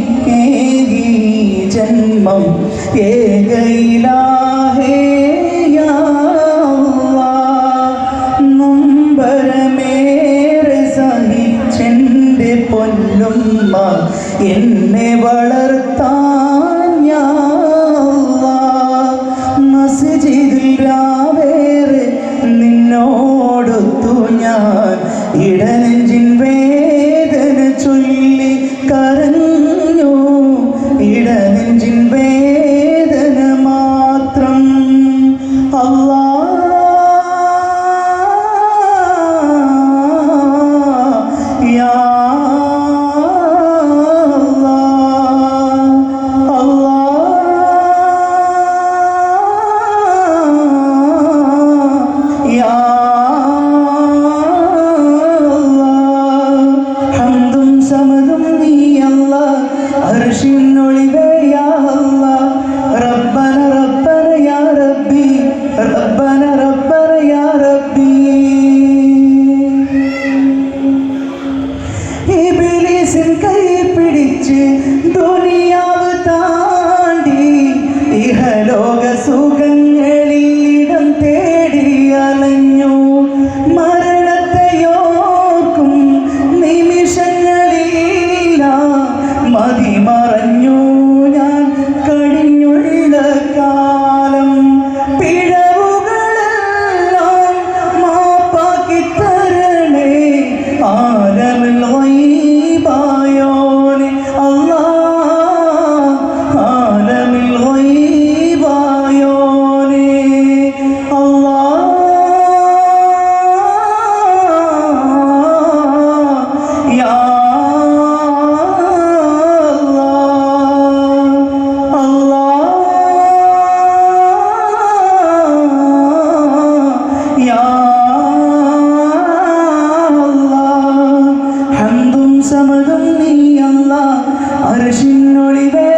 എനിക്കേകി ജന്മം ഏകയിലാഹേ യാ അല്ലാഹ്. നൊമ്പരമേറെ സഹിച്ചെൻ്റെ പൊന്നുമ്മ എന്നെ വളർത്താൻ യാ അല്ലാഹ്. മസ്ജിദിൽ രാവേറെ നിന്നോടൊത്തു ഞാൻ ഇടനെഞ്ചിൻ വേദന ചൊല്ലി കരഞ്ഞു. ഇടനെഞ്ചിൻ വേദന മാത്രം അല്ലാഹ് യാ സമതും നീ അല്ലാഹ് അർശിനൊളിവേ യാ അല്ലാഹ്. റബ്ബന റബ്ബന യാ റബ്ബി റബ്ബന റബ്ബന യാ റബ്ബി. ഇബ്ലീസിൻ കൈ പിടിച്ച് ദുനിയാവ് താണ്ടി ഇഹലോക സുഖങ്ങളിൽ ഇടം തേടി അലഞ്ഞു. മരണത്തെയോർക്കും മതി മറഞ്ഞു ഞാൻ കഴിഞ്ഞുള്ള കാലം. പിഴവുകളെല്ലാം മാപ്പാക്കി തരണേ ആലമിൽ ഗൈബായോനെ അല്ലാഹ്. ആലമിൽ ഗൈബായോനെ അല്ലാഹ് യാ സമതും നീ അല്ലാഹ് അർശിനൊളിവേ